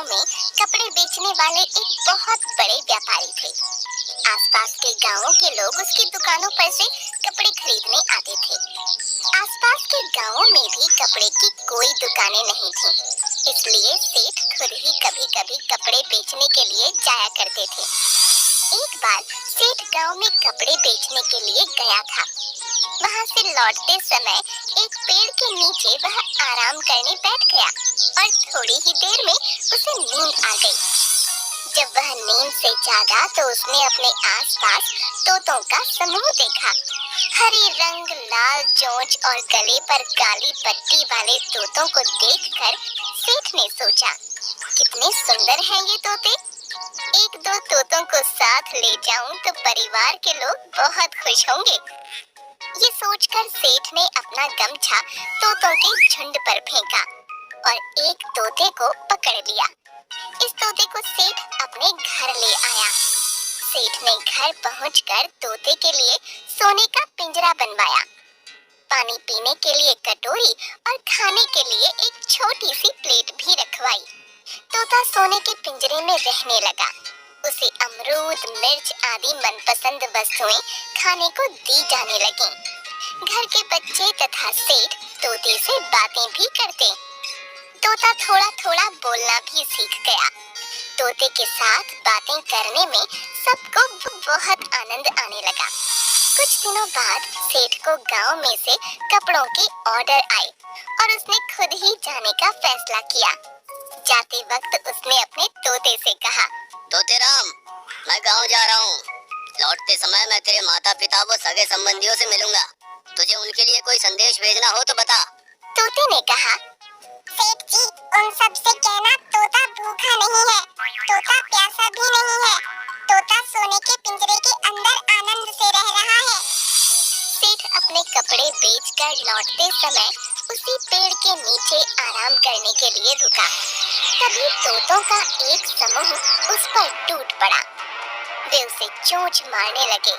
गांव में कपड़े बेचने वाले एक बहुत बड़े व्यापारी थे। आसपास के गांवों के लोग उसकी दुकानों पर से कपड़े खरीदने आते थे। आसपास के गांवों में भी कपड़े की कोई दुकानें नहीं थीं, इसलिए सेठ खुद ही कभी-कभी कपड़े बेचने के लिए जाया करते थे। एक बार सेठ गांव में कपड़े बेचने के लिए गया था। वहां से लौटते समय एक पेड़ के नीचे वह आराम करने बैठ गया और थोड़ी ही देर में उसे नींद आ गई। जब वह नींद से जागा तो उसने अपने आसपास तोतों का समूह देखा। हरे रंग, लाल चोंच और गले पर काली पट्टी वाले तोतों को देखकर सेठ ने सोचा, कितने सुंदर हैं ये तोते। एक दो तोतों को साथ ले जाऊं तो परिवार के लोग बहुत खुश होंगे। ये सोचकर सेठ ने अपना गमछा तोतों के झुंड पर फेंका और एक तोते को पकड़ लिया। इस तोते को सेठ अपने घर ले आया। सेठ ने घर पहुंचकर तोते के लिए सोने का पिंजरा बनवाया, पानी पीने के लिए कटोरी और खाने के लिए एक छोटी सी प्लेट भी रखवाई। तोता सोने के पिंजरे में रहने लगा। उसे अमरूद, मिर्च आदि मनपसंद वस्तुएं खाने को दी जाने लगीं। घर के बच्चे तथा सेठ तोते से बातें भी करते। तोता थोड़ा थोड़ा बोलना भी सीख गया। तोते के साथ बातें करने में सबको बहुत आनंद आने लगा। कुछ दिनों बाद सेठ को गांव में से कपड़ों के ऑर्डर आए और उसने खुद ही जाने का फैसला किया। जाते वक्त उसने अपने तोते से कहा, तोते राम, मैं गांव जा रहा हूँ। लौटते समय मैं तेरे माता पिता व सगे संबंधियों से मिलूंगा। तुझे उनके लिए कोई संदेश भेजना हो तो बता। तोते ने कहा, सेठ जी, उन सब से कहना तोता भूखा नहीं है, तोता प्यासा भी नहीं है, तोता सोने के पिंजरे के अंदर आनंद से रह रहा है। सेठ अपने कपड़े बेचकर लौटते समय उसी पेड़ के नीचे आराम करने के लिए रुका। तभी तोतों का एक समूह उस पर टूट पड़ा। वे उसे चोंच मारने लगे।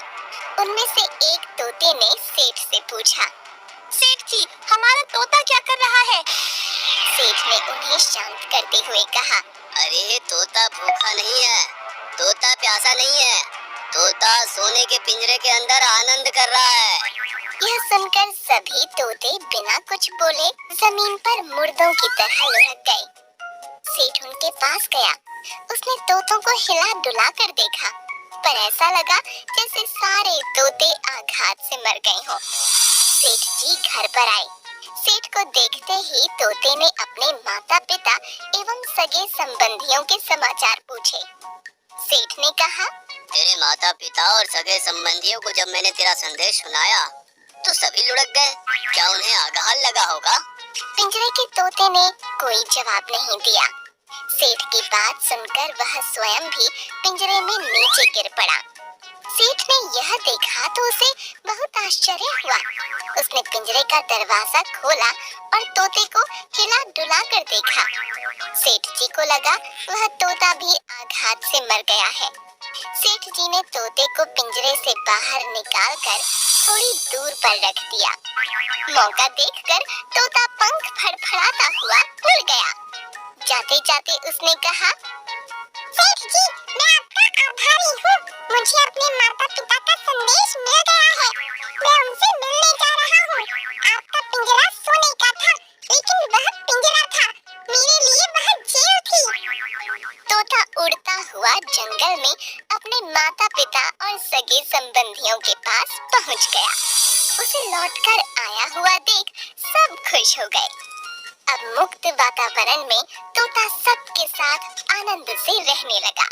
उनमें से एक तोते ने सेठ से पूछा, सेठ जी, हमारा तोता क्या कर रहा है? सेठ ने उन्हें शांत करते हुए कहा, अरे तोता भूखा नहीं है, तोता प्यासा नहीं है, तोता सोने के पिंजरे के अंदर आनंद कर रहा है। यह सुनकर सभी तोते बिना कुछ बोले जमीन पर मुर्दों की तरह लुढ़क गए। सेठ उनके पास गया। उसने तोतों को हिला डुला कर देखा, पर ऐसा लगा जैसे सारे तोते आघात से मर गए हों। सेठ जी घर पर आए। सेठ को देखते ही तोते ने अपने माता पिता एवं सगे संबंधियों के समाचार पूछे। सेठ ने कहा, तेरे माता पिता और सगे संबंधियों को जब मैंने तेरा संदेश सुनाया तो सभी लुढ़क गए। क्या उन्हें आघात लगा होगा? पिंजरे के तोते ने कोई जवाब नहीं दिया। सेठ की बात सुनकर वह स्वयं भी पिंजरे में नीचे गिर पड़ा। सेठ ने यह देखा तो उसे बहुत आश्चर्य हुआ। उसने पिंजरे का दरवाजा खोला और तोते को हिला डुला कर देखा। सेठ जी को लगा वह तोता भी आघात से मर गया है। सेठ जी ने तोते को पिंजरे से बाहर निकालकर थोड़ी दूर पर रख दिया। मौका देखकर तोता पंख फड़फड़ाता हुआ उड़ गया। जाते जाते उसने कहा, सेठ जी, मैं आपका आभारी हूँ। मुझे अपने माता पिता का संदेश मिल गया है। मैं उनसे मिलने जा रहा हूँ। आपका पिंजरा सोने का था, लेकिन वह पिंजरा था, मेरे लिए वह जेल थी। तोता उड़ता हुआ जंगल में अपने माता पिता और सगे संबंधियों के पास पहुँच गया। उसे लौटकर आया हुआ देख सब खुश हो गए। अब मुक्त वातावरण में तोता सबके साथ आनंद से रहने लगा।